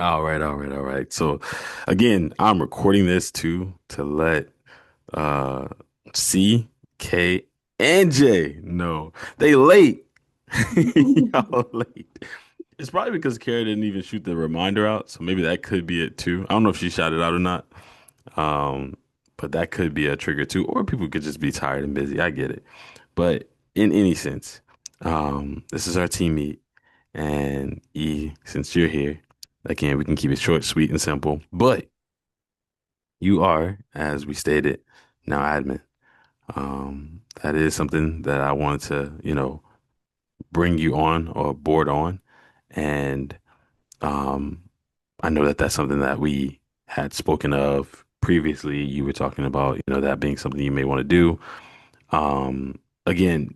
All right, all right, all right. So again, I'm recording this to let uh C, K, and J know they late. Y'all late. It's probably because Kara didn't even shoot the reminder out, so maybe that could be it too. I don't know if she shot it out or not. Um, but that could be a trigger too, or people could just be tired and busy. I get it. But in any sense, this is our team meet. And E, since you're here, again, we can keep it short, sweet, and simple. But you are, as we stated, now admin. That is something that I wanted to, bring you on or board on. And um, I know that that's something that we had spoken of previously. You were talking about, that being something you may want to do. Again,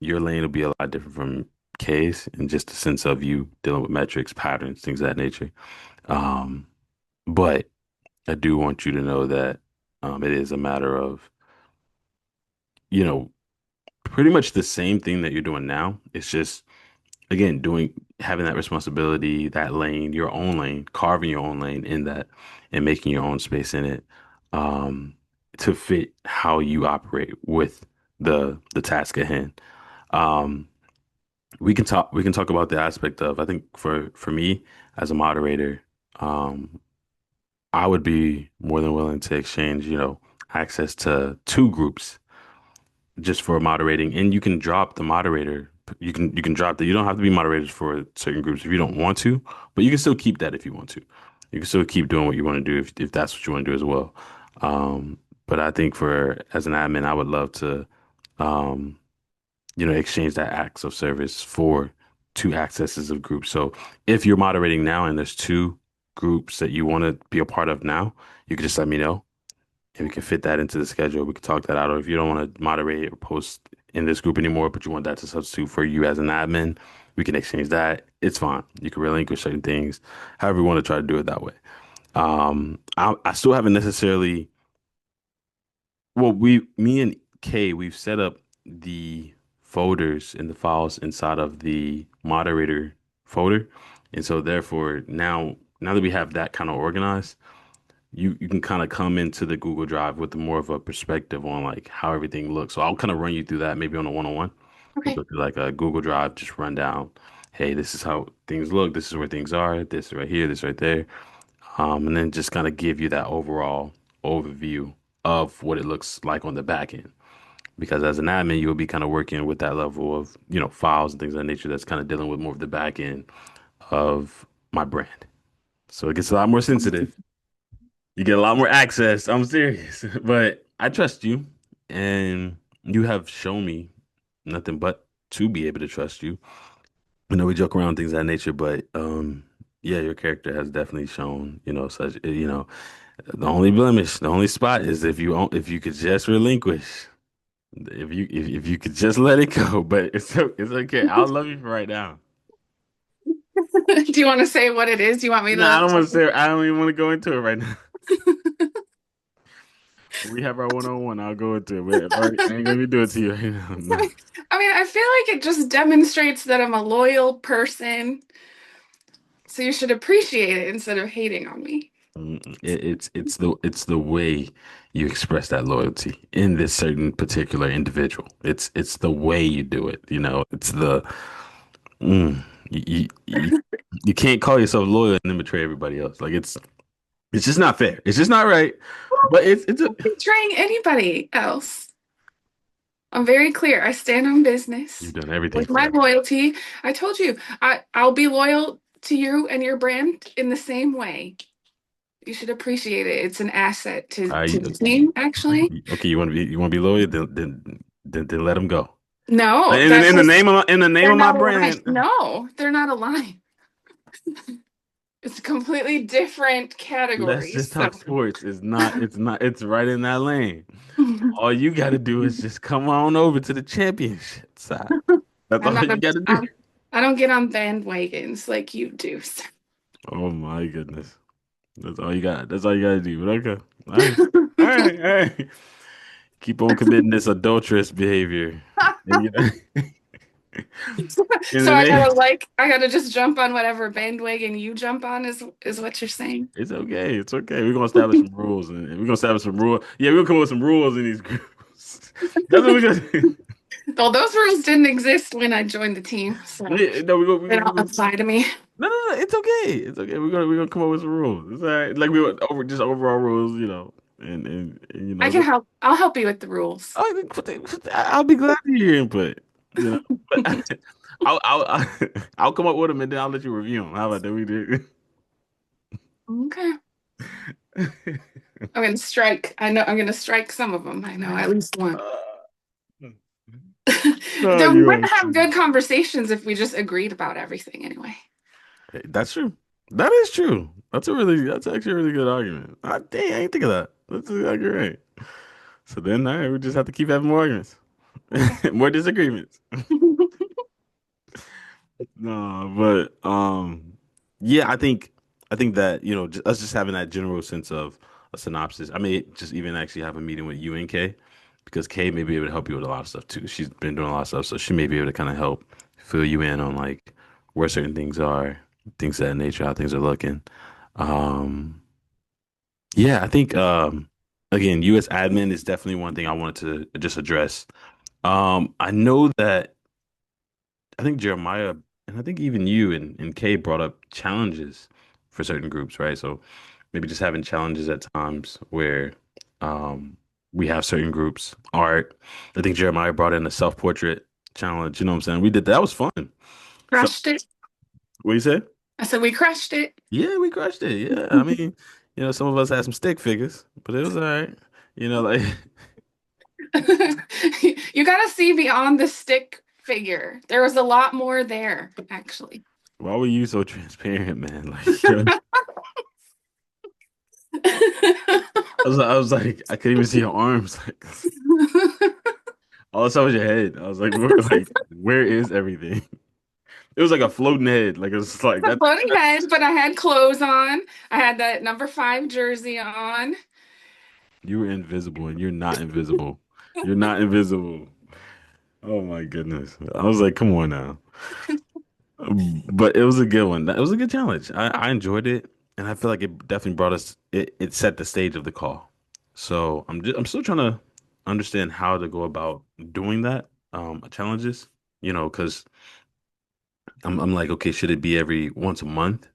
your lane will be a lot different from K's in just the sense of you dealing with metrics, patterns, things of that nature. Um, but I do want you to know that it is a matter of, you know, pretty much the same thing that you're doing now. It's just, again, having that responsibility, that lane, your own lane, carving your own lane in that and making your own space in it, um, to fit how you operate with the task at hand. Um, we can talk about the aspect of, I think for me as a moderator, um, I would be more than willing to exchange, access to two groups just for moderating, and you can drop the moderator. You can drop that. You don't have to be moderators for certain groups if you don't want to, but you can still keep that if you want to. You can still keep doing what you want to do if that's what you want to do as well. But I think for as an admin, I would love to, um, exchange that acts of service for two accesses of groups. So if you're moderating now and there's two groups that you want to be a part of now, you can just let me know and we can fit that into the schedule. We can talk that out. Or if you don't want to moderate or post in this group anymore, but you want that to substitute for you as an admin, we can exchange that. It's fine. You can relinquish certain things, however you want to try to do it that way. I still haven't necessarily. Well, me and Kay, we've set up the folders and the files inside of the moderator folder, and so therefore now that we have that kind of organized, you can kind of come into the Google Drive with more of a perspective on like how everything looks. So I'll kind of run you through that maybe on a one-on-one. We Okay. go through like a Google Drive, just run down. Hey, this is how things look. This is where things are. This right here. This right there. And then just kind of give you that overall overview of what it looks like on the back end. Because as an admin, you'll be kind of working with that level of, files and things of that nature that's kind of dealing with more of the back end of my brand. So it gets a lot more sensitive. You get a lot more access. I'm serious. But I trust you, and you have shown me nothing but to be able to trust you. I know we joke around things of that nature, but yeah, your character has definitely shown, such, the only blemish, the only spot is if you could just relinquish, if you could just let it go. But it's okay. I'll love you for right now. Do you want to say what it is? Do you want me No, I to don't tell want to say. I don't even want to go into it right now. you? When we have our one-on-one, I'll go into it. But I ain't gonna be doing it to you right now. No. I mean, I feel like it just demonstrates that I'm a loyal person, so you should appreciate it instead of hating on me. It's the way you express that loyalty in this certain particular individual. It's the way you do it. It's the mm, you can't call yourself loyal and then betray everybody else. Like it's just not fair. It's just not right. But it's a Betraying anybody else. I'm very clear. I stand on you've business done everything with my correct. loyalty. I told you, I'll be loyal to you and your brand in the same way. You should appreciate it. It's an asset to the team, actually. Okay. You want to be loyal? Then let them go. No, In, that's in the just name they're of my not aligned. brand. No, they're not aligned. It's completely different Let's categories. just So talk sports. It's right in that lane. All you got to do is just come on over to the championship side. That's I'm all not you a, got to do. I'm, I don't get on bandwagons like you do. So. Oh my goodness. That's all you got. That's all you got to do. But okay. All right. All right. All right. Keep on committing this adulterous behavior. And, And So then they, I gotta just jump on whatever bandwagon you jump on is what you're saying. it's okay. It's okay. We're gonna establish some rules, and we're gonna establish some rules. Yeah, we're gonna come up with some rules in these groups. That's what we're gonna do. Well, those rules didn't exist when I joined the team, so No, they don't apply to me. no, no, no. It's okay. It's okay. We're gonna come up with some rules. It's all right. Like we were over just overall rules, and I can help. I'll help you with the rules. I'll be glad to hear your input. You know, but I'll come up with them and then I'll let you review them. How about that? We do. Okay. I'm gonna strike. I know I'm gonna strike some of them. I know at least one. No, Then we you wouldn't are. have good conversations if we just agreed about everything anyway. That's true. That is true. That's actually a really good argument. Dang, I ain't think of that. That's exactly right. So then, all right, we just have to keep having more arguments, Okay. more disagreements. No, but yeah, I think that us just having that general sense of a synopsis. I may just even actually have a meeting with you and Kay because Kay may be able to help you with a lot of stuff too. She's been doing a lot of stuff, so she may be able to kind of help fill you in on like where certain things are, things of that nature, how things are looking. Um, yeah, I think again, US admin is definitely one thing I wanted to just address. I know that I think Jeremiah and I think even you and Kay brought up challenges for certain groups, right? So maybe just having challenges at times where um we have certain groups. Art. I think Jeremiah brought in a self-portrait challenge, you know what I'm saying? We did that. That was fun. So Crushed it. what you say? I said we crushed it. Yeah, we crushed it. Yeah. I mean, some of us had some stick figures, but it was all right. Like You gotta see beyond the stick figure. There was a lot more there, actually. why were you so transparent, man? Like, I was like, I couldn't even see your arms. Like, all I saw was your head. I was like, where is everything? It was like a floating head. Like it was like A that. floating head, but I had clothes on. I had that number 5 jersey on. You were invisible, and you're not invisible. You're not invisible. Oh my goodness. I was like, come on now. But it was a good one. It was a good challenge. I enjoyed it, and I feel like it definitely brought us. It set the stage of the call. So I'm still trying to understand how to go about doing that. Challenges. Because I'm like, okay, should it be every once a month?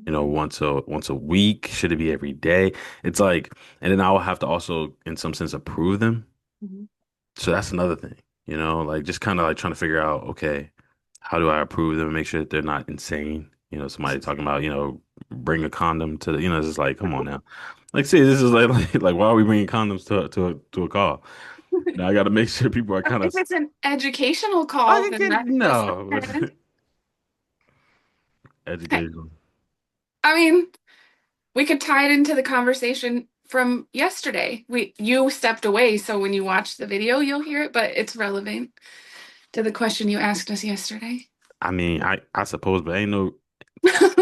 Once a week? Should it be every day? It's like, and then I will have to also, in some sense, approve them. Mhm. So that's another thing, like just kind of like trying to figure out, okay, how do I approve them and make sure that they're not insane? Somebody talking about, bring a condom to it's just like, come on now. Like, see, this is like why are we bringing condoms to a call? Now I got to make sure people are kind If of, it's an educational I call, can then get, that goes no, ahead. Hey, educational. I mean, we could tie it into the conversation from yesterday. You stepped away, so when you watch the video, you'll hear it, but it's relevant to the question you asked us yesterday. I mean, I suppose, but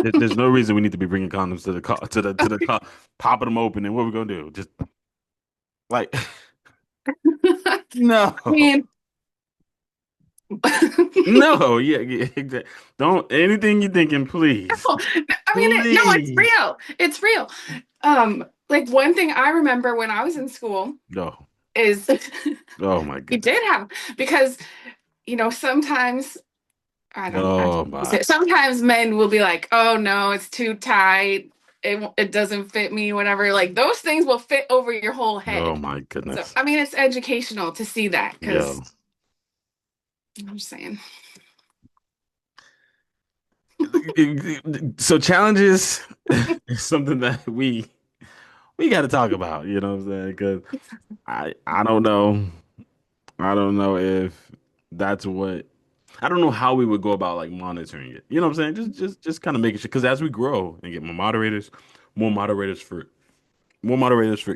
there's no reason we need to be bringing condoms to the car, to the car, popping them open, and what we gonna do? Just like, I no, mean, no, yeah, yeah, exactly. Don't anything you're thinking, please, no, it's please. real. It's real. Like one thing I remember when I was in school No, is oh my we goodness, did have because sometimes I don't know how oh to say my, it. Sometimes men will be like, "Oh no, it's too tight. It doesn't fit me, whatever." Like those things will fit over your whole oh head. my So, goodness, I mean, it's educational to see that because yo. I'm just saying. So challenges is something that we got to talk about. You know what I'm saying? Because I don't know. I don't know if that's what I don't know how we would go about like monitoring it. You know what I'm saying? Just kind of making sure because as we grow and get more moderators for more moderators for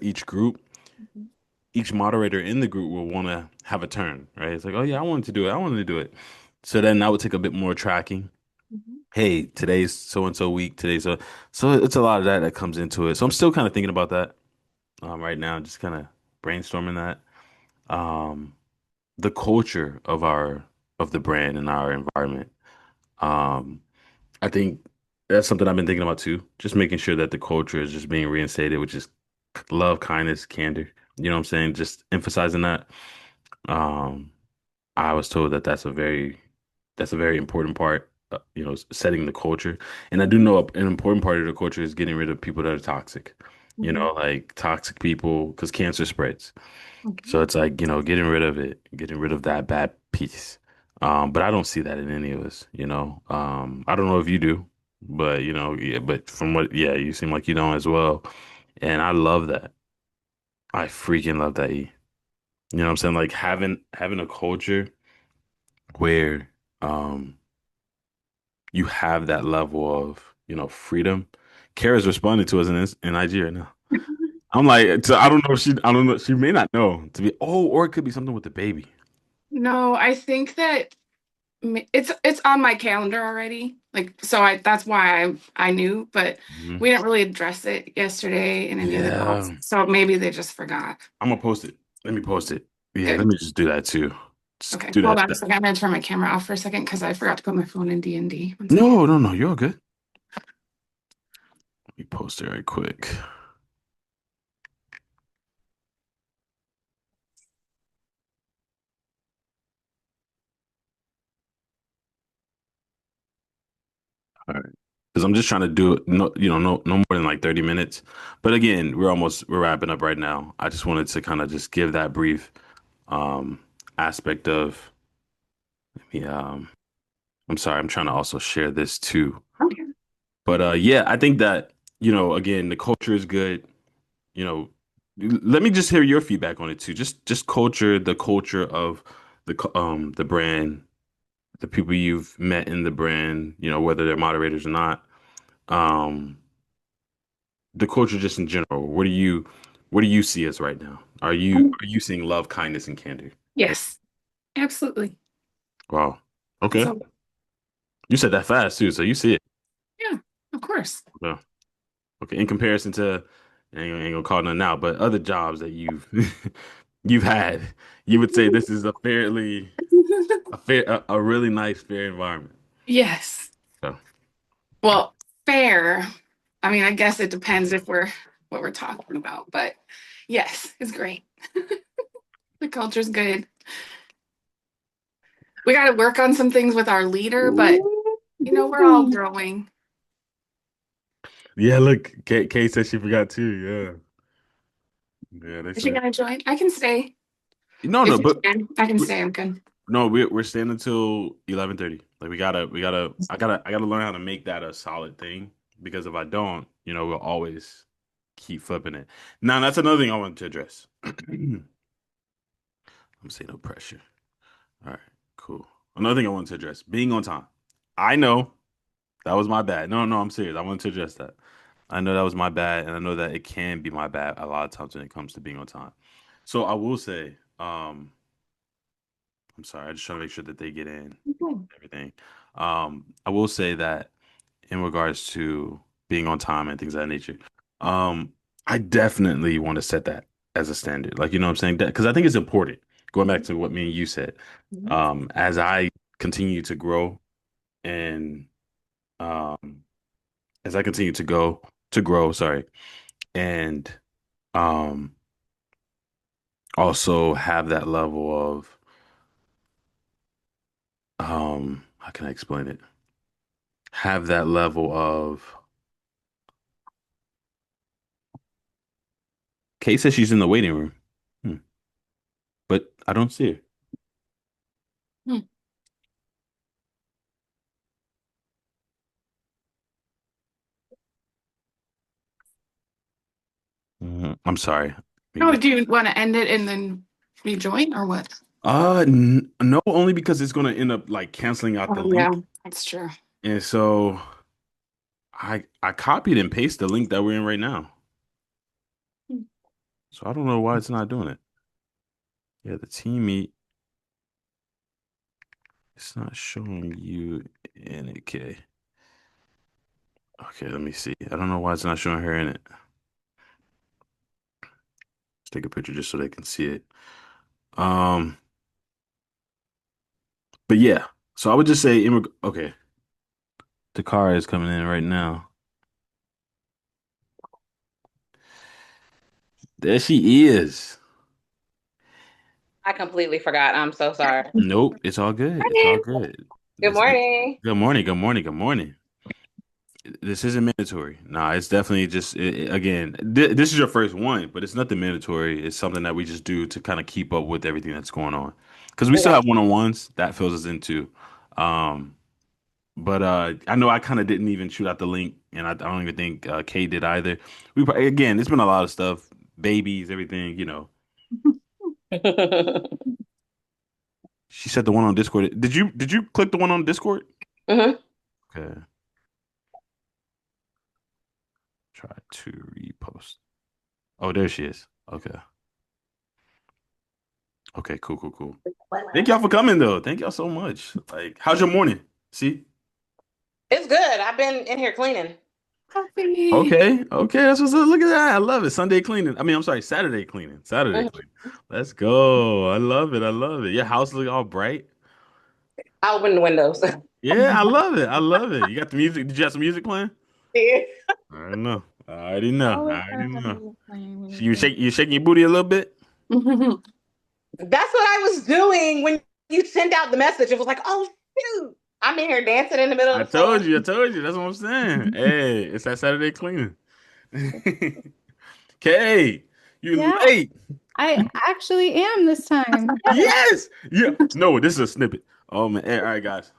each moderator in the group will want to have a turn, right? It's like, oh yeah, I wanted to do it. I wanted to do it. So then that would take a bit more tracking. Mhm. Hey, today's so and so week. So it's a lot of that comes into it. So I'm still kind of thinking about that right now, just kind of brainstorming that. Um, the culture of our of the brand and our environment. Um, I think that's something I've been thinking about too. Just making sure that the culture is just being reinstated, which is love, kindness, candor. You know what I'm saying? Just emphasizing that. Um, I was told that that's a very important part, setting the culture. And I do know an important part of the culture is getting rid of people that are toxic. You Mhm. know, like toxic people, because cancer spreads. Okay. So it's like, getting rid of it, getting rid of that bad piece. But I don't see that in any of us, you know. I don't know if you do, but yeah, but from what, yeah, you seem like you don't as well. And I love that. I freaking love that. You know what I'm saying? Like having a culture where um you have that level of, freedom. Kara's responding to us in IG right now. I'm like, so I don't know, she may not know to be, or it could be something with the baby. No, I think that it's on my calendar already. Like so I that's why I knew, but Mhm. we didn't really address it yesterday in any of the calls. Yeah. So maybe they just forgot. I'm gonna post it. Let me post it. Yeah, let Good. me just do that too. Just Okay. do Hold that. on a second. I'm gonna turn my camera off for a second because I forgot to put my phone in D&D. One second. No, no, no, you're all good. Let me post it right quick. All right. Because I'm just trying to do it, no more than like 30 minutes. But again, we're wrapping up right now. I just wanted to kind of just give that brief um aspect of me. I'm sorry, I'm trying to also share this too. Okay. But yeah, I think that, again, the culture is good. You know, let me just hear your feedback on it too. Just culture, the culture of the brand, the people you've met in the brand, whether they're moderators or not. Um, the culture just in general. What do you see as right now? Are you Um, are you seeing love, kindness, and candor? yes, absolutely. Wow. Okay. So You said that fast too, so you see it. yeah, of course. Yeah. Okay. In comparison to, ain't gonna call none out, but other jobs that you've had, you would say this is a really nice, fair environment. Yes. So, Well, fair. I mean, I guess it depends if we're what we're talking about, but yes, it's great. The culture's good. We got to work on some things with our leader, but we're all growing. yeah, look, Kay said she forgot too. Yeah. Yeah, they Is she said. gonna join? I can stay. No, no, If you but can, I can we- stay. I'm good. no, we're staying until 11:30. Like I gotta learn how to make that a solid thing because if I don't, we'll always keep flipping it. Now, that's another thing I wanted to address. I'm saying no pressure. All right, cool. Another thing I wanted to address, being on time. I know that was my bad. No, no, I'm serious. I wanted to address that. I know that was my bad, and I know that it can be my bad a lot of times when it comes to being on time. So I will say, I'm sorry, I just try to make sure that they get in Okay. everything. I will say that in regards to being on time and things of that nature, um, I definitely want to set that as a standard. Like, you know what I'm saying? Because I think it's important. Going back to what me and you said, Mhm. as I continue to grow and um, as I continue to grow, sorry, and um, also have that level of how can I explain it? Have that level of Kate says she's in the waiting room, hmm, but I don't see her. Hmm. I'm sorry. Oh, Maybe. do you want to end it and then rejoin or what? No, only because it's gonna end up like canceling out the Oh, yeah, link, that's true. and so I copied and pasted the link that we're in right now. Hmm. So I don't know why it's not doing it. Yeah, the team meet. It's not showing you in it, K. Okay, let me see. I don't know why it's not showing her in it. Let's take a picture just so they can see it. Um, But yeah, so I would just say, okay, the car is coming in right now. There she is. I completely forgot. I'm so sorry. Nope, it's all good. It's all Morning. good. Good morning. Good morning. Good morning. Good morning. This isn't mandatory. Nah, it's definitely just again. This is your first one, but it's nothing mandatory. It's something that we just do to kind of keep up with everything that's going on. Because we still Okay. have one-on-ones that fills us into. Um, but I know I kind of didn't even shoot out the link, and I don't even think Kay did either. Again, it's been a lot of stuff, babies, everything. She said the one on Discord. Did you click the one on Discord? hmm Okay, try to repost. Oh, there she is. Okay. Okay, cool, cool, cool. Thank y'all for coming though. Thank y'all so much. Like, how's your morning? See? It's good. I've been in here cleaning. Coffee. Okay, okay, that's what's up. Look at that. I love it. Sunday cleaning. I mean, I'm sorry, Saturday cleaning. Saturday Mhm. cleaning. Let's go. I love it. I love it. Your house look all bright. I opened the windows. Yeah, I love it. I love it. You got the music. Did you have some music playing? Yeah. I don't know. I already know. I Always already have know. music playing when You you're you shaking your booty a little bit? That's what I was doing when you sent out the message. It was like, oh, shoot. I'm in here dancing in the middle I of the floor. told you. I told you. That's what I'm saying. Hey, it's that Saturday cleaning. Kay, you Yeah, late. I actually am this time. Yes. Yes. Yeah. No, this is a snippet. Oh man. All right, guys.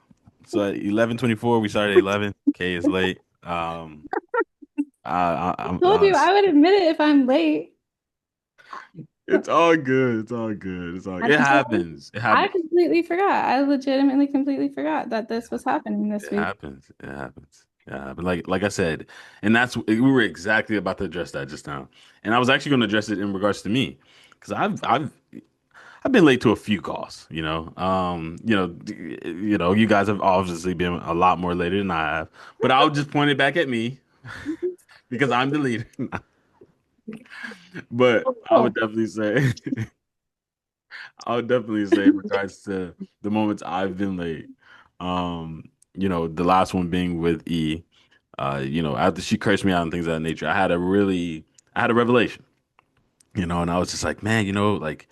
So at 11:24, we started at 11. Kay is late. I told you I would admit it if I'm late. it's all good. It's all good. It's all. I It totally, happens. It I happens. completely forgot. I legitimately completely forgot that this was happening this It week. happens. It happens. Yeah, but like I said, and that's we were exactly about to address that just now, and I was actually going to address it in regards to me, because I've been late to a few calls. You guys have obviously been a lot more later than I have, but I'll just point it back at me because I'm the leader. But I would Oh, definitely say, I would definitely say in regards to the moments I've been late, the last one being with E. After she cursed me out and things of that nature, I had a revelation, and I was just like, man, like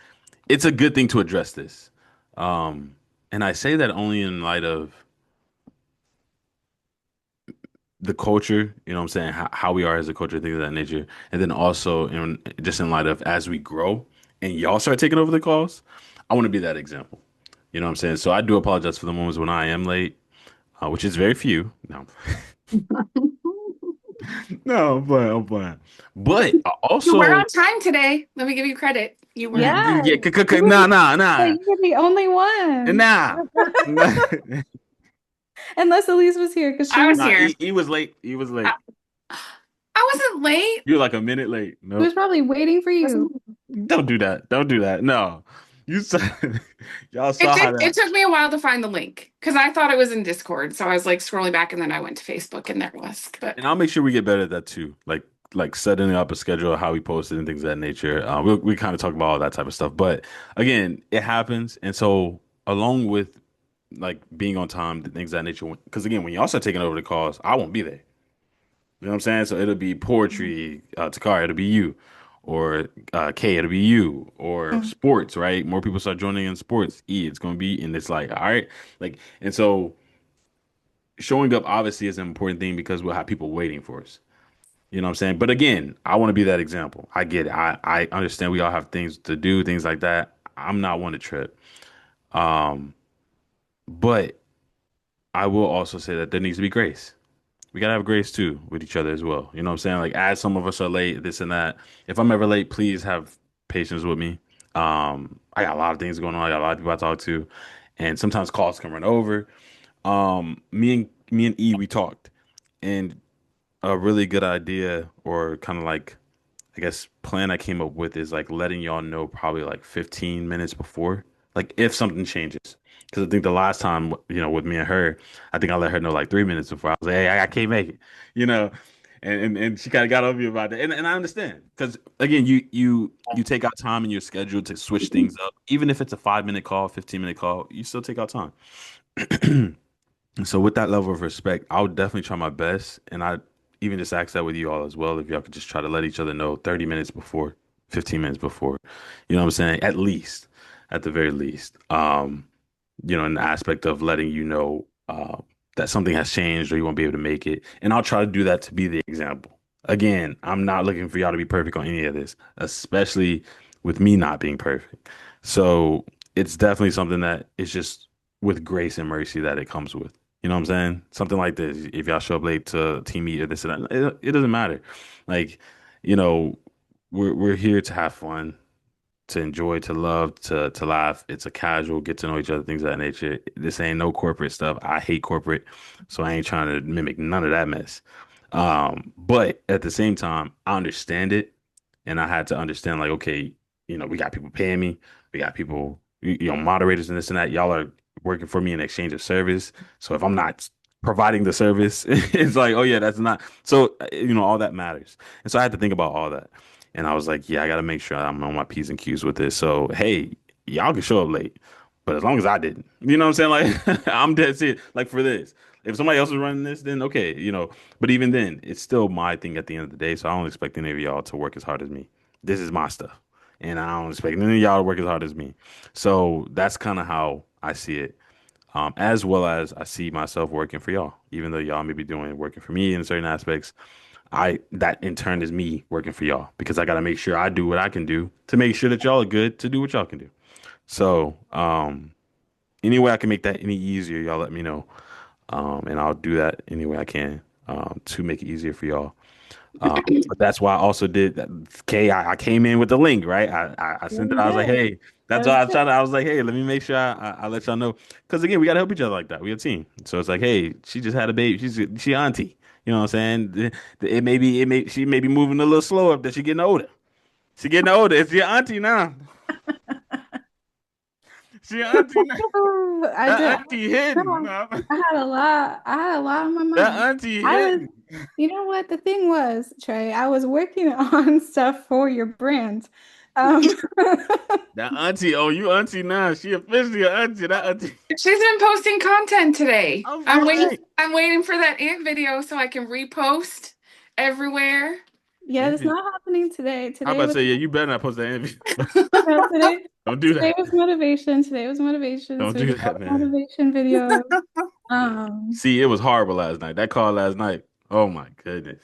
it's a good thing to address this. And I say that only in light of the culture, what I'm saying, how we are as a culture, things of that nature. And then also just in light of as we grow and y'all start taking over the calls, I want to be that example. You know what I'm saying? So I do apologize for the moments when I am late, which is very few. No, no, I'm playing. But I you were on also, time today. Let me give you credit. You were on Yeah, yeah, you nah, were, nah, but nah, you were the only one. nah. Unless Elise was here because she I was was Nah, here. he was late. He was I, late. I wasn't late. You were like a minute late. she was Nope. probably waiting for you. Don't do that. Don't do that. No. You saw y'all It saw how did. It that. took me a while to find the link because I thought it was in Discord. So I was like scrolling back, and then I went to Facebook, and there it was. But And I'll make sure we get better at that too. Like setting up a schedule of how we post it and things of that nature. We kind of talk about all that type of stuff. But again, it happens. And so along with like being on time, the things of that nature. Because again, when y'all start taking over the calls, I won't be there. You know what I'm saying? So it'll be poetry, Takara, it'll be you, or Kay, it'll be you, or Mm. sports, right? More people start joining in sports. It's gonna be, and it's like, all right, like, and so showing up obviously is an important thing because we'll have people waiting for us. You know what I'm saying? But again, I want to be that example. I get it. I understand we all have things to do, things like that. I'm not one to trip. Um, but I will also say that there needs to be grace. We gotta have grace too with each other as well. You know what I'm saying? Like as some of us are late, this and that. If I'm ever late, please have patience with me. I got a lot of things going on. I got a lot of people I talk to, and sometimes calls can run over. Me and E we talked, and a really good idea or kind of like I guess plan I came up with is like letting y'all know probably like 15 minutes before, like if something changes. Because I think the last time, with me and her, I think I let her know like 3 minutes before. I was like, hey, I can't make it, you know. And she kind of got on me about that, and I understand because again, you take out time in your schedule to switch things up, even if it's a 5 minute call, 15 minute call, you still take out time. So with that level of respect, I would definitely try my best, and I even just ask that with you all as well. If y'all could just try to let each other know 30 minutes before, 15 minutes before, you know what I'm saying? At least, at the very least, in the aspect of letting you know that something has changed or you won't be able to make it, and I'll try to do that to be the example. Again, I'm not looking for y'all to be perfect on any of this, especially with me not being perfect. So it's definitely something that is just with grace and mercy that it comes with. You know what I'm saying? Something like this. If y'all show up late to team meet or this and that, it doesn't matter. Like, you know, we're here to have fun, to enjoy, to love, to laugh. It's a casual get to know each other, things of that nature. This ain't no corporate stuff. I hate corporate, so I ain't trying to mimic none of that mess. But at the same time, I understand it, and I had to understand like, okay, we got people paying me, we got people, moderators and this and that. Y'all are working for me in exchange of service. So if I'm not providing the service, it's like, oh yeah, that's not. So all that matters. And so I had to think about all that. And I was like, yeah, I got to make sure I'm on my P's and Q's with this. So, hey, y'all can show up late, but as long as I didn't, you know what I'm saying? Like, I'm dead serious. Like, for this, if somebody else is running this, then okay. But even then, it's still my thing at the end of the day. So I don't expect any of y'all to work as hard as me. This is my stuff. And I don't expect any of y'all to work as hard as me. So that's kind of how I see it. As well as I see myself working for y'all, even though y'all may be doing working for me in certain aspects. That in turn is me working for y'all because I got to make sure I do what I can do to make sure that y'all are good to do what y'all can do. So, any way I can make that any easier, y'all let me know. And I'll do that any way I can, to make it easier for y'all. But that's why I also did that. Okay, I came in with the link, right? I Yeah, sent it. you I was like, did. hey, That that's was why I was good. trying to. I was like, hey, let me make sure I let y'all know. Because again, we gotta help each other like that. We a team. So it's like, hey, she just had a baby. She auntie. You know what I'm saying? She may be moving a little slower, but she getting older. She getting older. It's your auntie now. She your auntie now. Oh, I did. That auntie hidden. No, Nah. I had a lot. I had a lot on my That mind. auntie I was, hidden. you know what the thing was, Trey? I was working on stuff for your brand. Um, That auntie. Oh, you auntie now. She officially an auntie. That auntie. She's been posting content today. I'm I'm fucking waiting. right. I'm waiting for that ant video so I can repost everywhere. yeah, it's not happening today. I Today about to was say, yeah, you better not post that interview. no, today. Don't do Today that. was motivation. Today was motivation. Don't So we do did all that, the man. motivation videos. Yeah. See, it was horrible last night. That call last night. Oh my goodness.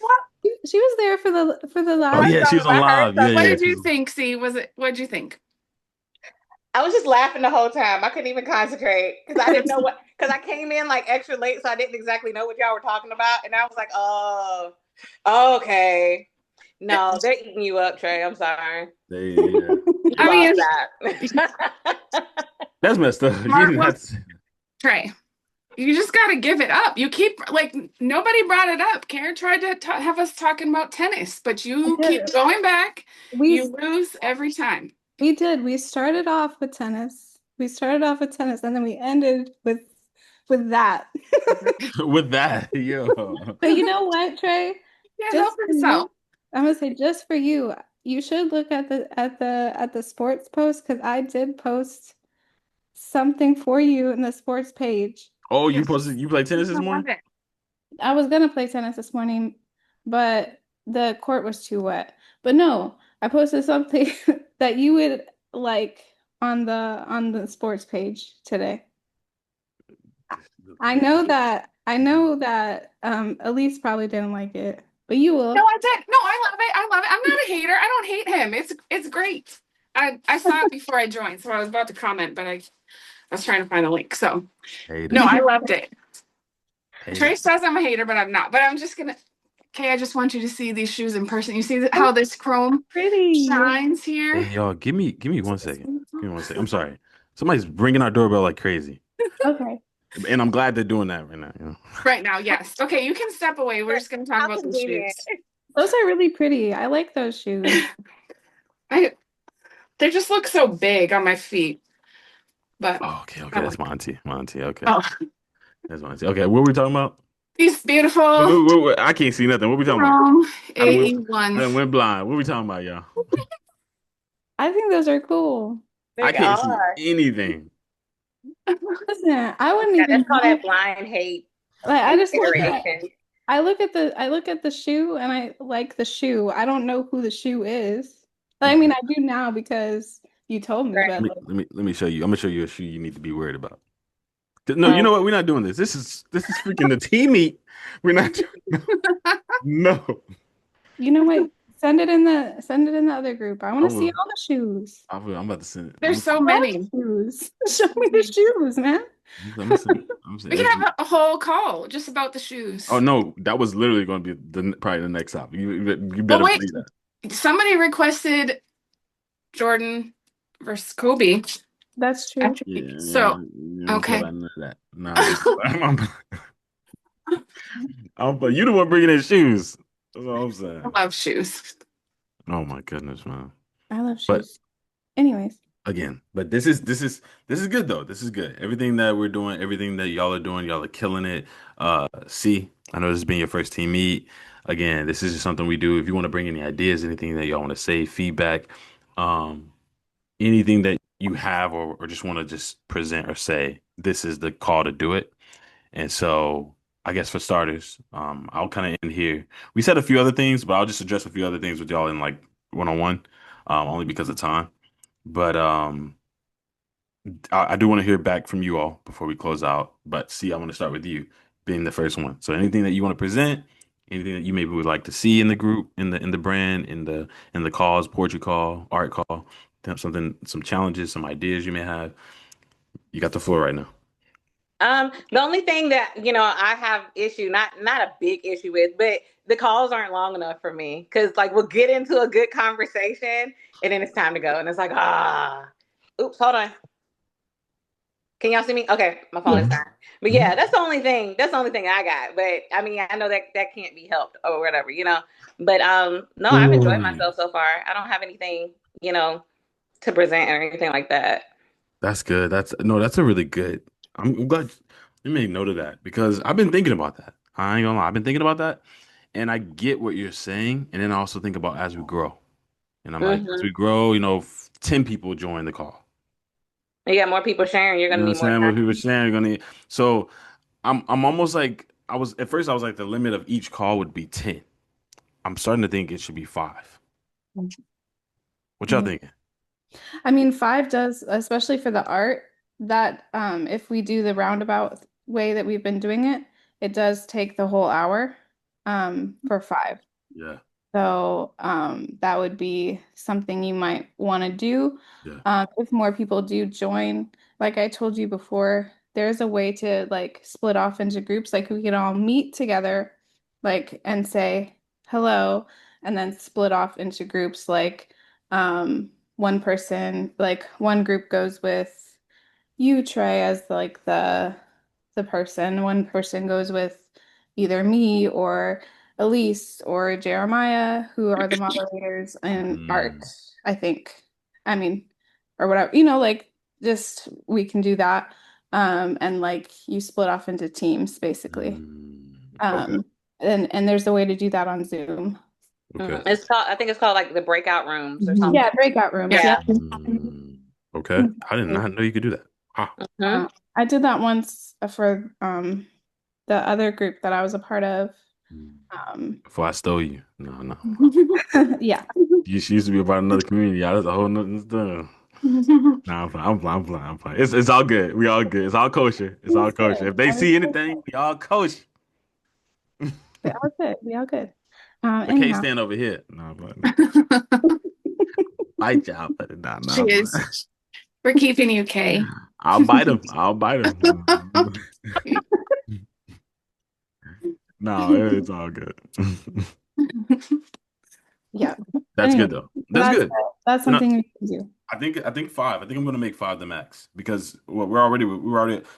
She was there for the Oh I last. yeah, saw she was them. on I heard live. Yeah, What something. yeah. did you think? See, was it? What did you think? I was just laughing the whole time. I couldn't even concentrate because I didn't know what. Because I came in like extra late, so I didn't exactly know what y'all were talking about, and I was like, "Oh, okay, no, they're eating you up, Trey. I'm sorry, Yeah. you I lost mean, that." That's messed up. You smart didn't work, have to. Trey. You just got to give it up. You keep like nobody brought it up. Karen tried to have us talking about tennis, but I you keep did. going back. We You lose every time. we did. We started off with tennis. We started off with tennis, and then we ended with that. With that, yo. But you know what, Trey? Can't help Just for yourself. you, I'm gonna say just for you, you should look at the sports post because I did post something for you in the sports page. Oh, you Yes, posted. You played tennis this I morning? love it. I was gonna play tennis this morning, but the court was too wet. But no, I posted something that you would like on the sports page today. I know that Elise probably didn't like it, but you No, will. I did. No, I love it. I love it. I'm not a hater. I don't hate him. It's great. I saw it before I joined, so I was about to comment, but I was trying to find a link. So no, Haters. I loved it. Trey Haters. says I'm a hater, but I'm not. But I'm just gonna. Okay, I just want you to see these shoes in person. You see Oh, how this chrome pretty. shines here? Hey, y'all, give me 1 second. Give me 1 second. I'm sorry. Somebody's ringing our doorbell like crazy, Okay. and I'm glad they're doing that right now. Right now, yes. Okay, you can step away. We're just gonna talk How about the convenient. shoes. Those are really pretty. I like those shoes. I they just look so big on my feet, but Oh, okay, I okay. That's like my them. auntie. My auntie. Okay, Oh, that's my auntie. Okay, what were we talking about? These beautiful I can't see nothing. What we talking about? Chrome I done went, I AE1s. done went blind. What we talking about, y'all? I think those are cool. I They can't see are. anything. Listen, I wouldn't Yeah, even that's called know. that blind hate Like I just look at hateration. I look at the shoe and I like the shoe. I don't know who the shoe is. I mean, I do now because you told me, Right. but Let me show you. I'm gonna show you a shoe you need to be worried about. No, you um, know what? We're not doing this. This is freaking the team meet. We're not. No. you know what? Send it in the other group. I want I to see will. all the shoes. I'm about to send it. There's so All the many. shoes. Show me the shoes, man. I'm gonna send it. I'm We saying. can have a whole call just about the Oh shoes. no, that was literally going to be probably the next topic. You But better wait, believe that. somebody requested Jordan versus Kobe That's true. Yeah, attribute. yeah. So, You don't care okay. about none of that. Nah, I you the one bringing in shoes. That's all I'm saying. love shoes. Oh my goodness, man. I love But shoes. Anyways, again, but this is good though. This is good. Everything that we're doing, everything that y'all are doing, y'all are killing it. I know this has been your first team meet. Again, this is just something we do. If you want to bring any ideas, anything that y'all want to say, feedback, um, anything that you have or just want to just present or say, this is the call to do it. And so I guess for starters, I'll kind of end here. We said a few other things, but I'll just address a few other things with y'all in like one-on-one, only because of time. But I do want to hear back from you all before we close out. But see, I want to start with you being the first one. So anything that you want to present, anything that you maybe would like to see in the group, in the brand, in the cause, poetry call, art call, something, some challenges, some ideas you may have. You got the floor right now. The only thing that I have issue, not a big issue with, but the calls aren't long enough for me because like we'll get into a good conversation and then it's time to go and it's like oops, hold on. Can y'all see me? Okay, my phone is yes. fine. But yeah, that's the only thing. That's the only thing I got. But I mean, I know that that can't be helped or whatever. But no, I've enjoyed Ooh, myself so far. I don't have anything, to present or anything like that. that's good. That's no, that's a really good. I'm glad you made note of that because I've been thinking about that. I ain't gonna lie, I've been thinking about that, and I get what you're saying, and then I also think about as we grow, and I'm like, as Hmm. we grow, 10 people join the call. You got more people sharing, you're You know gonna what I'm need more saying? What people time. sharing, you're gonna need. So I'm almost like I was at first. I was like the limit of each call would be 10. I'm starting to think it should be five. What y'all Mhm. thinking? I mean, five does, especially for the art, that if we do the roundabout way that we've been doing it, it does take the whole hour for five. Yeah, So that would be something you might want to do. yeah. If more people do join, like I told you before, there's a way to like split off into groups. Like we can all meet together, like and say hello, and then split off into groups. Like one person, like one group goes with you, Trey, as like the person. One person goes with either me or Elise or Jeremiah, who are the moderators in art, Mm, I think. I mean, or whatever, like just we can do that. And like you split off into teams basically. okay, Um, and there's a way to do that on Zoom. okay. It's called. I think it's called like the breakout rooms or something. Yeah, breakout rooms. Yeah. Yeah. Mm, okay. I did not know you could do that. Ah. Hmm. I did that once for the other group that I was a part of. Before I stole you. No, no. Yeah. She used to be about another community. Yeah, that's a whole nother stuff. Nah, I'm playing. It's all good. We all good. It's all kosher. It's all kosher. If they see anything, we all kosher. We all good. We all good. But can't Anyhow, stand over here. No, I'm playing. Bite y'all, but nah, She nah, I'm is. playing. We're keeping you, Kay. I'll bite him. I'll bite him. No, it's all good. yeah. That's Anyway, good though. so That's good. that's No, something you can do. I think five. I think I'm gonna make five the max because we're already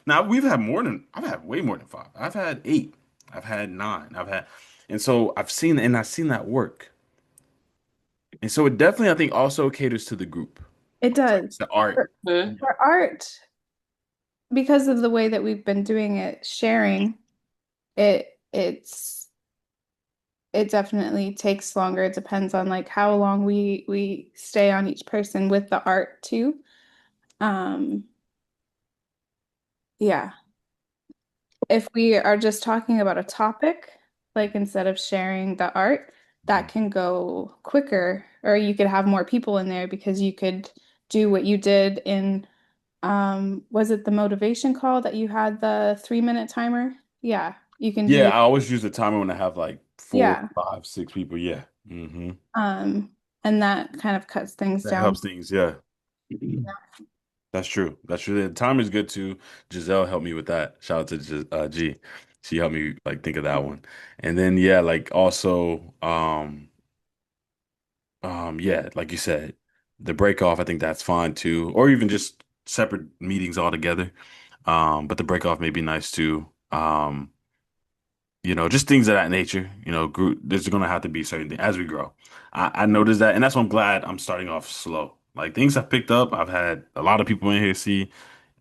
now I've had way more than five. I've had eight. I've had nine. And so I've seen that work. And so it definitely I think also caters to the group. It does. The art. For, for art, because of the way that we've been doing it, sharing, it's it definitely takes longer. It depends on like how long we stay on each person with the art too. Um, yeah. If we are just talking about a topic, like instead of sharing the art, that can go quicker, or you could have more people in there because you could do what you did in, was it the motivation call that you had the 3 minute timer? Yeah, you can Yeah, do, I always use the timer when I have like four, yeah. 5, 6 people. Yeah. Um, and that kind of cuts things That down. helps things. Yeah. That's true. That's true. The timer's good too. Giselle helped me with that. Shout out to G. She helped me like think of that one. And then yeah, like also yeah, like you said, the break off, I think that's fine too. Or even just separate meetings altogether. But the break off may be nice too. Just things of that nature. Group, there's going to have to be certain things as we grow. I noticed that, and that's why I'm glad I'm starting off slow. Like things have picked up. I've had a lot of people in here see,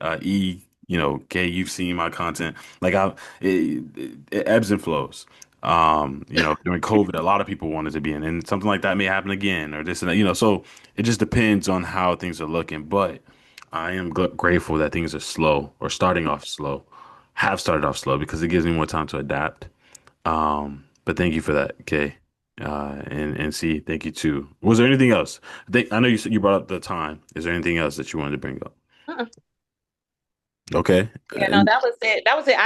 Kay, you've seen my content. Like it ebbs and flows. During COVID, a lot of people wanted to be in, and something like that may happen again, or this and that. So it just depends on how things are looking. But I am grateful that things are slow or starting off slow, have started off slow because it gives me more time to adapt. But thank you for that, Kay. And C, thank you too. Was there anything else? I know you said you brought up the time. Is there anything else that you wanted to bring up? Uh-uh. Okay. Yeah, no, that was it. That was it.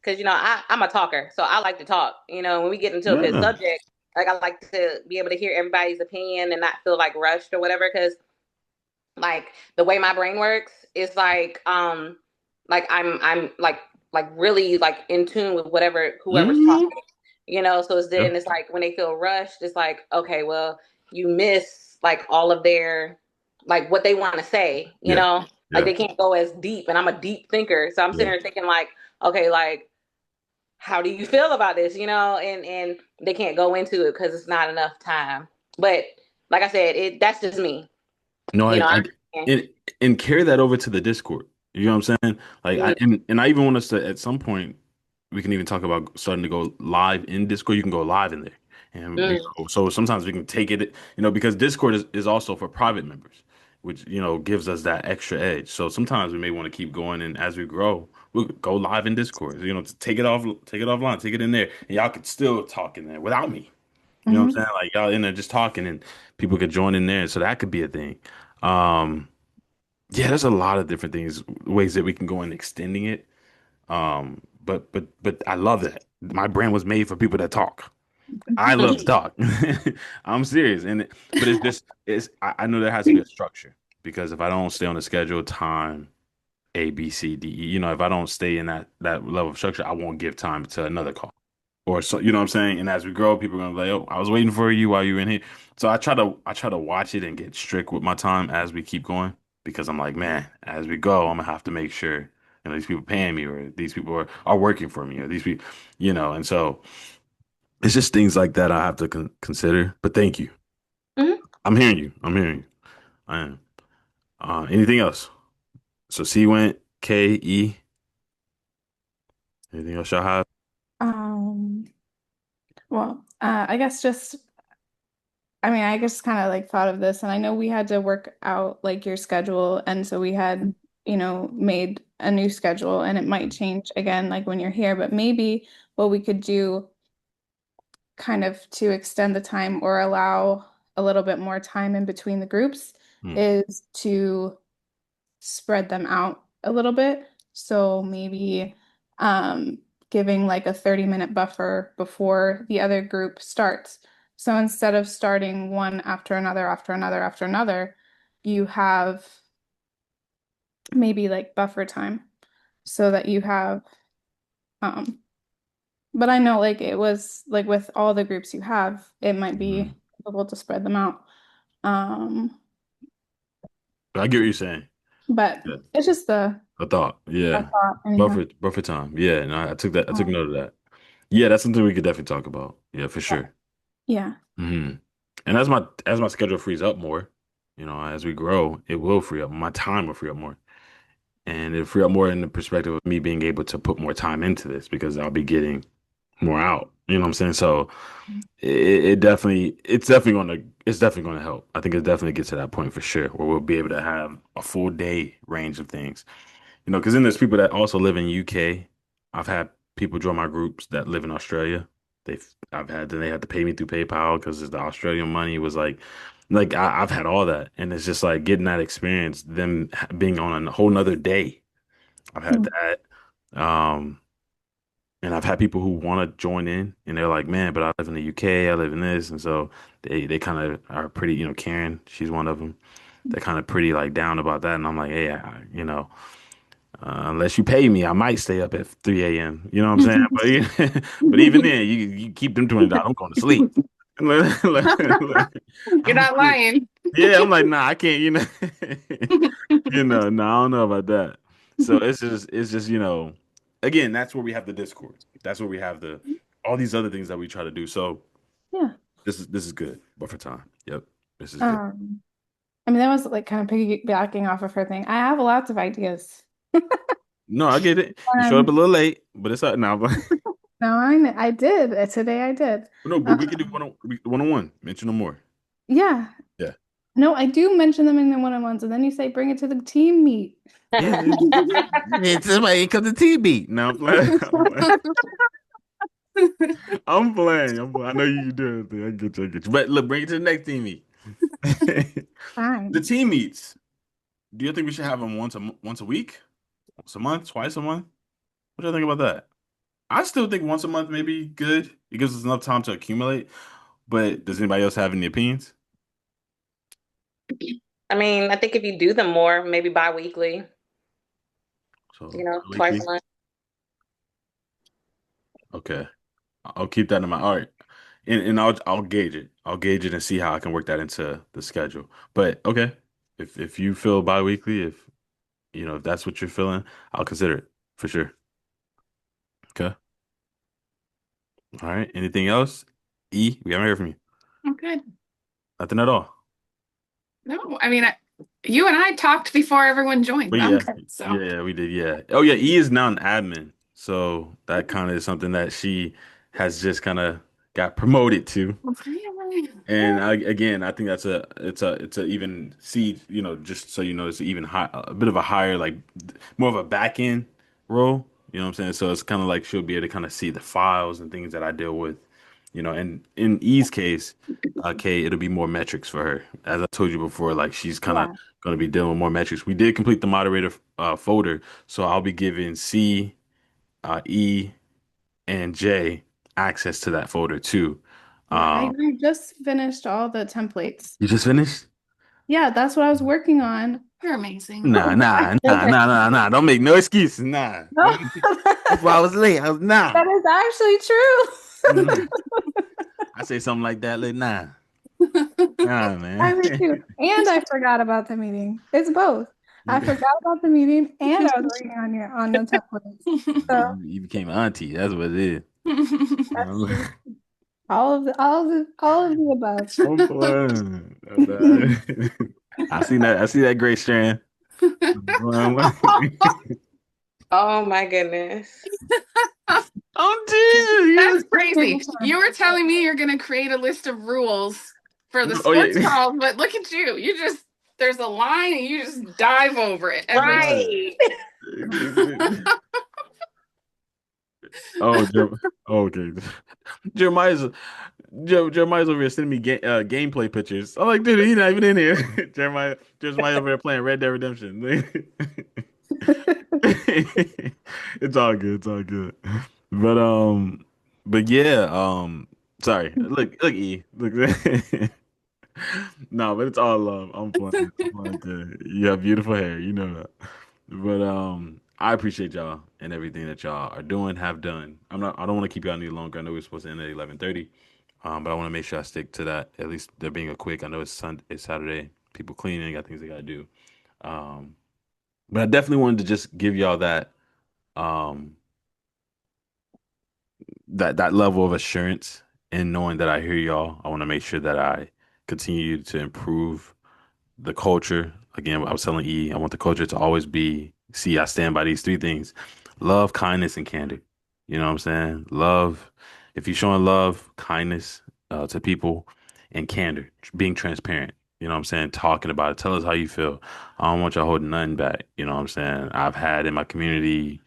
Because I'm a talker, so I like to talk. When we get into a good Yeah. subject, like I like to be able to hear everybody's opinion and not feel like rushed or whatever. Because like the way my brain works is like I'm like really like in tune with whatever whoever's Hmm. talking. So Yeah. it's like when they feel rushed, it's like, okay, well, you miss like all of their like what they want to say, Yeah. like Yeah. they can't go as deep, and I'm a deep thinker, so I'm sitting Yeah. there thinking like, okay, like how do you feel about this, and they can't go into it because it's not enough time. But like I said, that's just me, No, I I understand. and carry that over to the Discord. You know what I'm saying? Like Mhm. I even want us to at some point we can even talk about starting to go live in Discord. You can go live in there. And Mhm. so sometimes we can take it, because Discord is also for private members, which, gives us that extra edge. So sometimes we may want to keep going, and as we grow, we'll go live in Discord. To take it offline, take it in there, and y'all could still talk in there without me. You know what I'm Hmm. saying? Like y'all in there just talking and people could join in there. So that could be a thing. Um, yeah, there's a lot of different things, ways that we can go in extending it. But I love that. My brand was made for people that talk. I love to talk. I'm serious. But I know there has to be a structure because if I don't stay on the schedule, time, A, B, C, D, E, if I don't stay in that level of structure, I won't give time to another call. Or so you know what I'm saying? And as we grow, people are gonna be like, oh, I was waiting for you while you were in here. So I try to watch it and get strict with my time as we keep going because I'm like, man, as we go, I'm gonna have to make sure, these people paying me or these people are working for me or these people, and so it's just things like that I have to consider. But thank you. Mhm. I'm hearing you. I'm hearing you. I am. Anything else? So C went K E. Anything else y'all have? Um, well, I guess just I mean, I just kind of like thought of this, and I know we had to work out like your schedule, and so we had, made a new schedule, and it might change again, like when you're here, but maybe what we could do kind of to extend the time or allow a little bit more time in between the groups Hmm. is to spread them out a little bit. So maybe um, giving like a 30-minute buffer before the other group starts. So instead of starting one after another, after another, after another, you have maybe like buffer time so that you have, um, but I know like it was like with all the groups you have, it might be Mhm. difficult to spread them out. Um, I get what you're saying. but Yeah. it's just I thought, a yeah. thought anyhow. Buffer time. Yeah, no, I took Um, note of that. Yeah, that's something we could definitely talk about. Yeah, for sure. yeah. hmm And as my schedule frees up more, as we grow, it will free up. My time will free up more. and it free up more in the perspective of me being able to put more time into this because I'll be getting more out. You know what I'm saying? So it's definitely gonna help. I think it definitely gets to that point for sure where we'll be able to have a full day range of things. You know, because then there's people that also live in UK. I've had people join my groups that live in Australia. Then they had to pay me through PayPal because the Australian money was I've had all that, and it's just like getting that experience, being on a whole nother day. I've had that. And I've had people who want to join in, and they're like, "Man, but I live in the UK, I live in this," and so they kind of are pretty, Karen, she's one of them. They're kind of pretty like down about that, and I'm like, "Hey, unless you pay me, I might stay up at 3 a.m. You know what I'm saying?" But even then, you keep them $20. I'm going to sleep. You're I'm not like, lying. yeah, I'm like, nah, I can't. No, I don't know about that. So it's just, again, that's where we have the Discord. That's where we have the all these other things that we try to do. So Yeah. this is good, but for time. Yep, this is good. Um, I mean, that was like kind of piggybacking off of her thing. I have lots of ideas. No, I get it. You showed up a Um, little late, but it's now. no, I did. Today I did. No, but Um, we could do one on one. Mention no more. yeah. Yeah. No, I do mention them in the one-on-ones, and then you say bring it to the team meet. Yeah, it's somebody come to TV. No, I'm playing. I'm playing. I'm playing. I know you do it. I get you. I get you. But look, bring it to the next team meet. The Fine. team meets. Do you think we should have them once a week, once a month, twice a month? What do you think about that? I still think once a month may be good. It gives us enough time to accumulate. But does anybody else have any opinions? I mean, I think if you do them more, maybe bi-weekly, So twice a weekly. month. Okay. I'll keep that in mind. All right. And I'll gauge it. I'll gauge it and see how I can work that into the schedule. But okay. If you feel bi-weekly, if that's what you're feeling, I'll consider it for sure. Okay. All right. Anything else? We haven't heard from you. I'm good. Nothing at all. No, I mean, you and I talked before everyone joined. But I'm yeah, good. So, yeah, we did. Yeah. Oh yeah, E is now an admin. So that kind of is something that she has just kind of got promoted to. And again, I think it's a even seed, just so you know, it's even high, a bit of a higher, like more of a back end role. You know what I'm saying? So it's kind of like she'll be able to kind of see the files and things that I deal with, and in E's case, Kay, it'll be more metrics for her. As I told you before, like she's kind of Yeah. going to be dealing with more metrics. We did complete the moderator folder, so I'll be giving C, E, and J access to that folder too. Yeah, Um, I just finished all the templates. you just finished? Yeah, that's what I was working on. you're amazing. Nah, nah, nah, nah, nah, nah. Don't make no excuses. Nah. No, That's why I was late. I was nah. that is actually Nah. true. I say something like that, like nah. Nah, I man. was too. And I forgot about the meeting. It's both. I forgot about the meeting and I was working on the templates. So You became an auntie. That's what it that's is. true. All of the above. I'm playing. I see that gray strand. Oh my goodness. Oh, Jesus. That's crazy. You were telling me you're going to create a list of rules for the Oh, sports yeah. calls, but look at you. There's a line and you just dive over it every time. Right. Oh, okay. Jeremiah's Jeremiah's over here sending me gameplay pictures. I'm like, dude, he's not even in here. Jeremiah over here playing Red Dead Redemption. It's all good. It's all good. But yeah. Sorry. Look, E. Look. No, but it's all love. I'm playing. I'm playing good. You have beautiful hair. You know that. But I appreciate y'all and everything that y'all are doing, have done. I don't want to keep y'all any longer. I know we're supposed to end at 11:30. But I want to make sure I stick to that. At least they're being a quick. I know it's Saturday. People cleaning, got things they gotta do. Um, but I definitely wanted to just give y'all um that level of assurance and knowing that I hear y'all. I want to make sure that I continue to improve the culture. Again, I was telling E, I want the culture to always be See, I stand by these three things: love, kindness, and candor. You know what I'm saying? Love, if you're showing love, kindness to people, and candor, being transparent. You know what I'm saying? Talking about it. Tell us how you feel. I don't want y'all holding nothing back. You know what I'm saying? I've had in my community,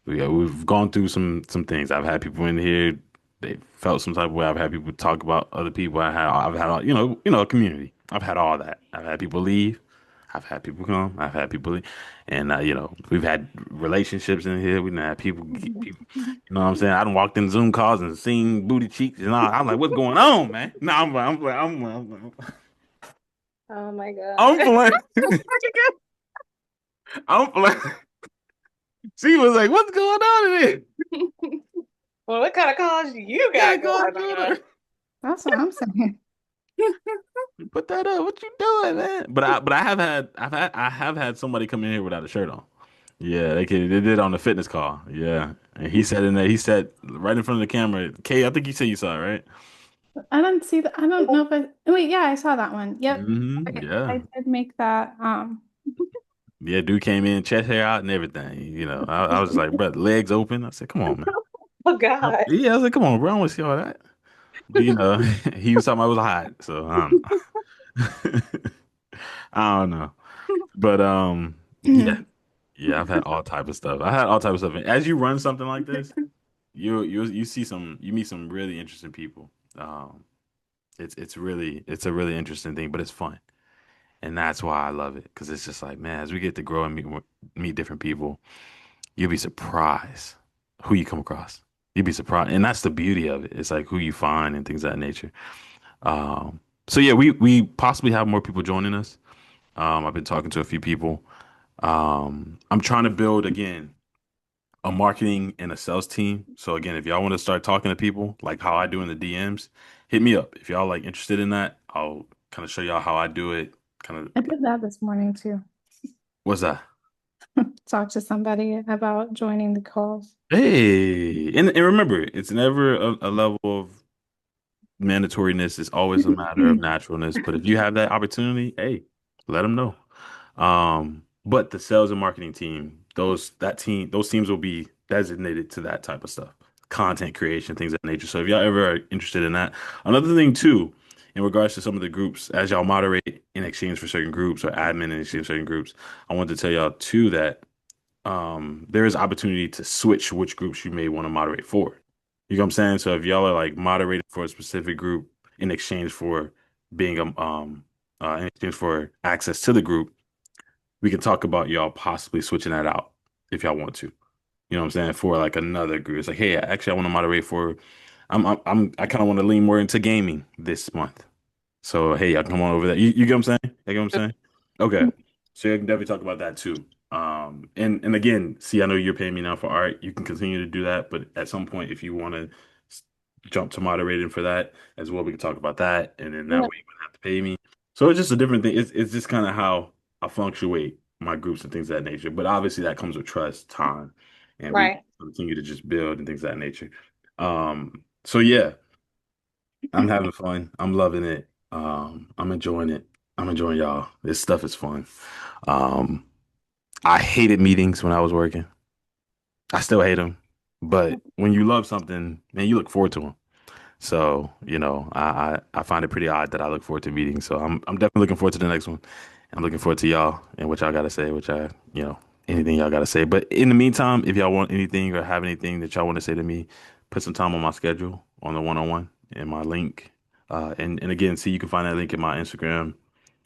we've gone through some things. I've had people in here, they felt some type of way. I've had people talk about other people. I've had all, a community. I've had all that. I've had people leave. I've had people come. I've had people leave. And we've had relationships in here. We've had people. You know what I'm saying? I done walked in Zoom calls and seen booty cheeks and all. I'm like, what's going on, man? No, Oh my God. I'm playing. I'm playing. She was like, what's going on in here? Well, what kind of calls you Yeah, got going on? That's what I'm saying. Put that up. What you doing, man? But I have had somebody come in here without a shirt on. Yeah, they did it on the fitness call. Yeah, and he said in there, he said right in front of the camera. Kay, I think you said you saw it, right? I don't see that. I don't know if I wait, yeah, I saw that one. Yep. I Yeah, did make that. yeah. Dude came in, chest hair out, and everything. I was just like, bro, legs open. I said, come on, man. Oh God. Yeah, I was like, come on, bro. I want to see all that. But he was talking about it was hot, so I don't know. I don't know. But yeah, yeah. I've had all type of stuff. I had all type of stuff. And as you run something like this, you meet some really interesting people. Um, it's a really interesting thing, but it's fun, and that's why I love it because it's just like, man, as we get to grow and meet different people, you'll be surprised who you come across. You'd be surprised, and that's the beauty of it. It's like who you find and things of that nature. So yeah, we possibly have more people joining us. I've been talking to a few people. I'm trying to build again a marketing and a sales team. So again, if y'all want to start talking to people like how I do in the DMs, hit me up. If y'all like interested in that, I'll kind of show y'all how I do it. Kind of I did that this morning too. what's that? Talk to somebody about joining the calls. Hey, and remember, it's never a level of mandatoriness. It's always a matter of naturalness. But if you have that opportunity, hey, let them know. But the sales and marketing team, those teams will be designated to that type of stuff, content creation, things of that nature. So if y'all ever are interested in that, another thing too, in regards to some of the groups, as y'all moderate in exchange for certain groups or admin in exchange for certain groups, I want to tell y'all too that there is opportunity to switch which groups you may want to moderate for. You know what I'm saying? So if y'all are like moderated for a specific group in exchange for being in exchange for access to the group, we can talk about y'all possibly switching that out if y'all want to. You know what I'm saying? For like another group. It's like, hey, actually I want to moderate for I kind of want to lean more into gaming this month. So hey, y'all come on over there. You get what I'm saying? You get what I'm saying? Okay. So you can definitely talk about that too. And again, see, I know you're paying me now for art. You can continue to do that, but at some point, if you want to jump to moderating for that as well, we can talk about that, and then that Yeah. way you wouldn't have to pay me. So it's just a different thing. It's just kind of how I fluctuate my groups and things of that nature. But obviously, that comes with trust, time, and we Right. continue to just build and things of that nature. So yeah, I'm having fun. I'm loving it. I'm enjoying it. I'm enjoying y'all. This stuff is fun. Um, I hated meetings when I was working. I still hate them. But when you love something, man, you look forward to them. So, I find it pretty odd that I look forward to meetings. So I'm definitely looking forward to the next one. I'm looking forward to y'all and what y'all gotta say, anything y'all gotta say. But in the meantime, if y'all want anything or have anything that y'all want to say to me, put some time on my schedule on the one-on-one and my link. And again, see, you can find that link in my Instagram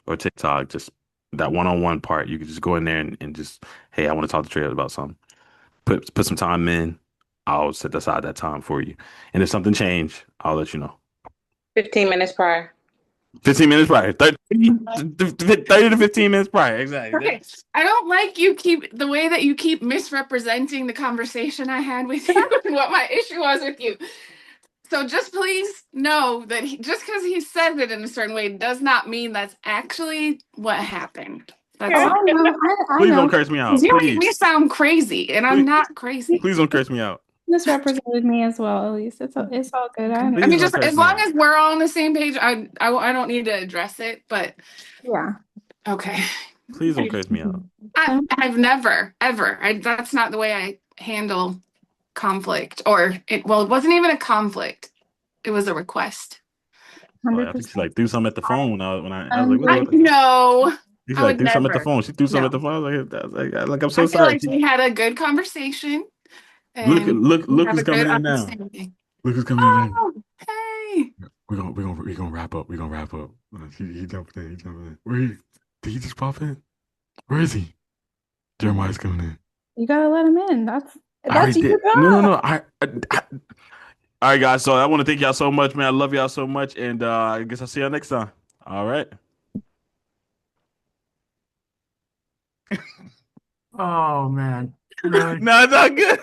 or TikTok. Just that one-on-one part. You can just go in there and just, hey, I want to talk to Trey about something. Put some time in. I'll set aside that time for you. And if something change, I'll let you know. 15 minutes prior. 15 minutes prior. 30 to 15 minutes prior. Exactly. Okay. I don't like the way that you keep misrepresenting the conversation I had with you and what my issue was with you. So just please know that just because he says it in a certain way does not mean that's actually what happened. Oh, That's I know. I Please don't know. curse me out. you make Please. me sound crazy, and I'm Please, not crazy. please don't curse me out. Misrepresented me as well, at least. It's all good. I I Please mean, don't just understand. curse as me long out. as we're all on the same page, I don't need to address it, but Yeah. okay. Please don't curse me out. I've never, ever. That's not the way I handle conflict. Well, it wasn't even a conflict. It was a request. Oh, I think she 100%. like threw something at the phone when I was like, Um, what? No, She's I like would threw something at the never. phone. She threw something at No. the phone. I was like, I'm so I feel sorry. like we had a good conversation Look, and look, we look have who's a good coming in now. understanding. Look who's coming in now. Oh, hey. We're gonna wrap up. We're gonna wrap up. He jumped in. He jumped in. Did he just pop in? Where is he? Jeremiah's coming in. you gotta let him in. I already That's your did. No, no, job. no. All right, guys. So I want to thank y'all so much, man. I love y'all so much, and I guess I'll see y'all next time. All right. Oh man, really? No, it's all good.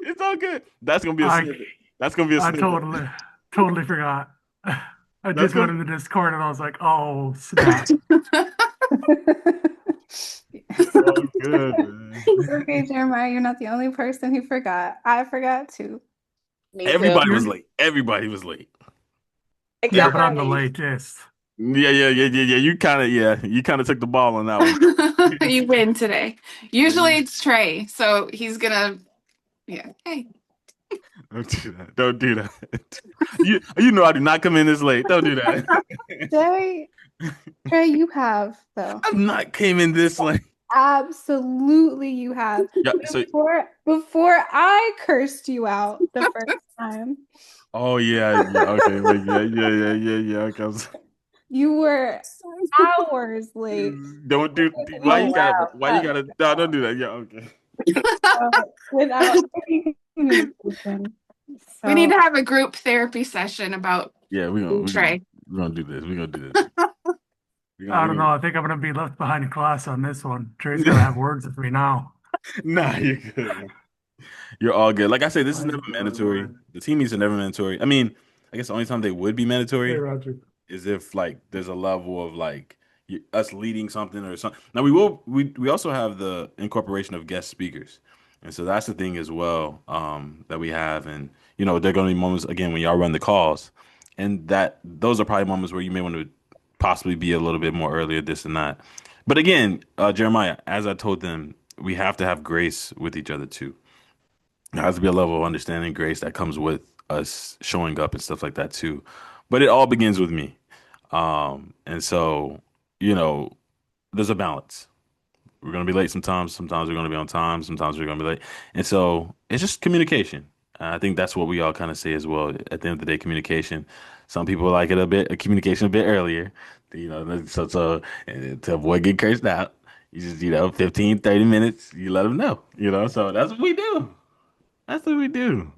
It's all good. That's gonna be a I snippet. That's gonna be a I snippet. totally forgot. I That's just went gonna. in the Discord and I was like, oh snap. It's all good, man. It's okay, Jeremiah. You're not the only person who forgot. I forgot too. Me too. Everybody was You're late. Everybody was late. yeah, Except but for I'm the me. latest. Yeah. You kind of took the ball on that one. You win today. Yeah, Usually it's Trey, so he's gonna, yeah. Hey. don't do that. Don't do that. You know I do not come in this late. Don't do that. Trey, Trey, you have though. I've not came in this late. Absolutely, you have. Yeah. So. Before I cursed you out the first time, Oh yeah. Okay. Wait. Yeah. Okay. you were hours late. Don't do. Why you Oh gotta? wow. Why you gotta? No, don't do that. Yeah. Okay. Without any communication. We need So to have a group therapy session about Yeah. We're gonna we're gonna Trey. we're gonna do this. We're gonna do this. We're gonna I we're don't gonna. know. I think I'm gonna be left behind in class on this one. Trey's gotta have words with me now. Nah, you're good, man. You're all good. Like I said, this is Mine's never blowing mandatory. mine. The team meets are never mandatory. I mean, I guess the only time they would be Hey mandatory Roger. is if like there's a level of like us leading something or something. Now we also have the incorporation of guest speakers, and so that's the thing as well that we have. And there are going to be moments again when y'all run the calls, and that those are probably moments where you may want to possibly be a little bit more earlier, this and that. But again, Jeremiah, as I told them, we have to have grace with each other too. There has to be a level of understanding, grace that comes with us showing up and stuff like that too. But it all begins with me. And so, you know, there's a balance. We're gonna be late sometimes. Sometimes we're gonna be on time. Sometimes we're gonna be late. And so it's just communication. I think that's what we all kind of say as well. At the end of the day, communication. Some people like it communication a bit earlier. To avoid getting cursed out, you just 15, 30 minutes. You let them know. So that's what we do. That's what we do.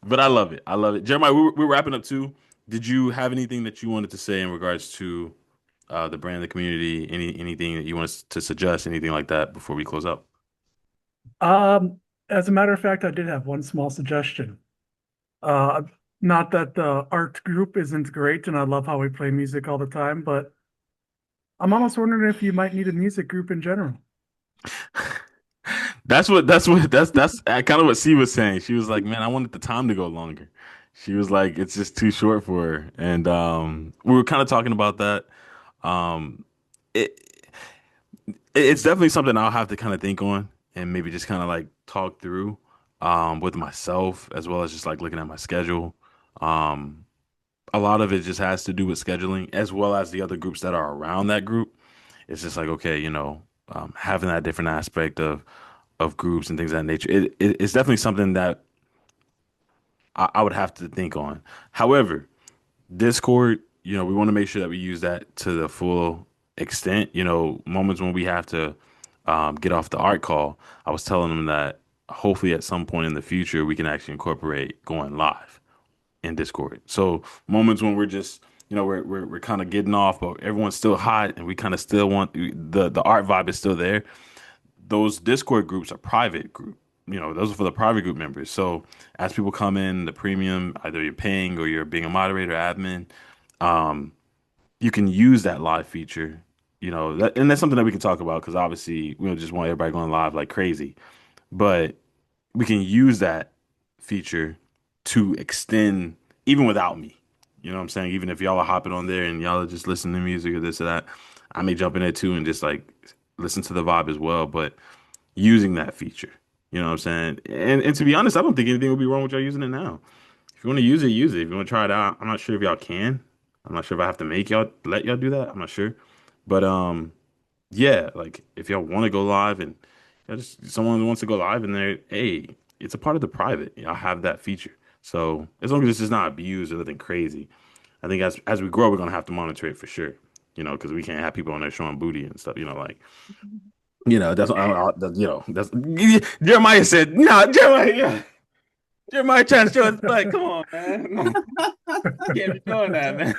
But I love it. I love it. Jeremiah, we're wrapping up too. Did you have anything that you wanted to say in regards to the brand, the community, anything that you want us to suggest, anything like that before we close out? Um, as a matter of fact, I did have one small suggestion. Uh, Not that the art group isn't great and I love how we play music all the time, but I'm almost wondering if you might need a music group in general. That's kind of what she was saying. She was like, "Man, I wanted the time to go longer." She was like, "It's just too short for her," and we were kind of talking about that. Um, it it's definitely something I'll have to kind of think on and maybe just kind of like talk through with myself as well as just like looking at my schedule. Um, a lot of it just has to do with scheduling as well as the other groups that are around that group. It's just like, okay, having that different aspect of groups and things of that nature. It's definitely something that I would have to think on. However, Discord, we want to make sure that we use that to the full extent. Moments when we have to get off the art call, I was telling them that hopefully at some point in the future we can actually incorporate going live in Discord. So moments when we're just we're kind of getting off, but everyone's still hot and we kind of still want the art vibe is still there. Those Discord groups are private group. Those are for the private group members. So as people come in, the premium, either you're paying or you're being a moderator, admin, um, you can use that live feature. And that's something that we can talk about because obviously we don't just want everybody going live like crazy, but we can use that feature to extend even without me. You know what I'm saying? Even if y'all are hopping on there and y'all are just listening to music or this or that, I may jump in there too and just like listen to the vibe as well. But using that feature, you know what I'm saying? And to be honest, I don't think anything would be wrong with y'all using it now. If you want to use it, use it. If you want to try it out, I'm not sure if y'all can. I'm not sure if I have to make y'all let y'all do that. I'm not sure. But yeah, like if y'all want to go live and y'all just someone wants to go live in there, hey, it's a part of the private. Y'all have that feature. So as long as it's just not abused or nothing crazy, I think as we grow, we're gonna have to monitor it for sure. You know, because we can't have people on there showing booty and stuff. You know, like that's that's Jeremiah said no. Jeremiah, yeah. Jeremiah trying to show us like, come on, man. You can't be doing that, man.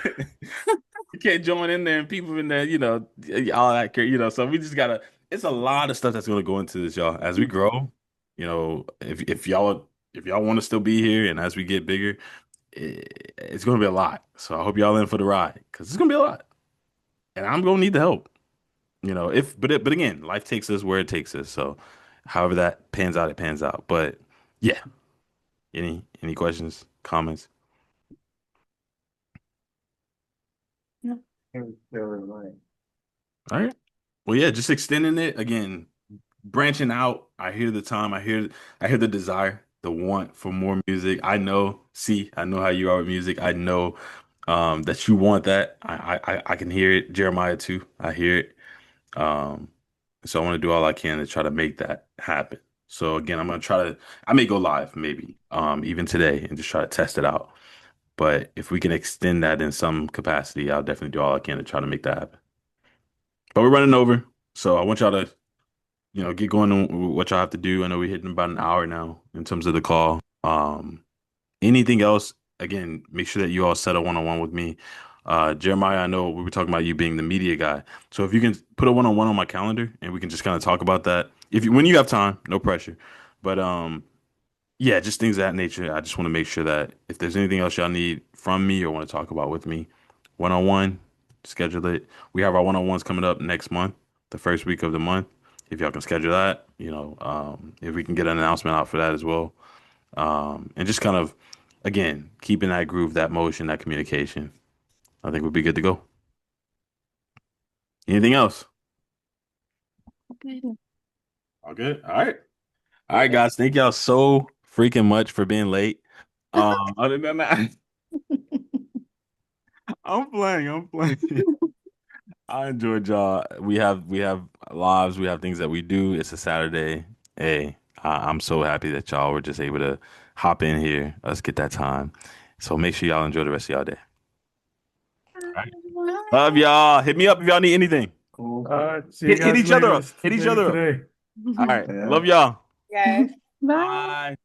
You can't join in there and people in there, all that, so we just gotta, it's a lot of stuff that's gonna go into this, y'all. As we grow, if y'all want to still be here and as we get bigger, it's gonna be a lot. So I hope y'all in for the ride because it's gonna be a lot. And I'm gonna need the help. But again, life takes us where it takes us. So however that pans out, it pans out. But yeah. Any questions, comments? No. All right. Well, yeah, just extending it again, branching out. I hear the desire, the want for more music. I know how you are with music. I know that you want that. I can hear it. Jeremiah too. I hear it. Um, so I want to do all I can to try to make that happen. So again, I may go live maybe even today and just try to test it out. But if we can extend that in some capacity, I'll definitely do all I can to try to make that happen. But we're running over, so I want y'all to, get going on what y'all have to do. I know we're hitting about an hour now in terms of the call. Anything else? Again, make sure that you all set a one-on-one with me. Jeremiah, I know we were talking about you being the media guy. So if you can put a one-on-one on my calendar and we can just kind of talk about that. When you have time, no pressure. But yeah, just things of that nature. I just want to make sure that if there's anything else y'all need from me or want to talk about with me, one on one, schedule it. We have our one on ones coming up next month, the first week of the month. If y'all can schedule that, if we can get an announcement out for that as well. And just kind of, again, keeping that groove, that motion, that communication, I think we'd be good to go. Anything else? Okay. All good. All right. All right, guys. Thank y'all so freaking much for being late. Other than that, I'm playing. I'm playing. I enjoyed y'all. We have lives. We have things that we do. It's a Saturday. Hey, I'm so happy that y'all were just able to hop in here. Let's get that time. So make sure y'all enjoy the rest of y'all day. All right. Love y'all. Hit me up if y'all need anything. Cool. All right. See you Hit guys each other later up. Hit each other up. today. All right. Love y'all. Guys. Bye. Bye.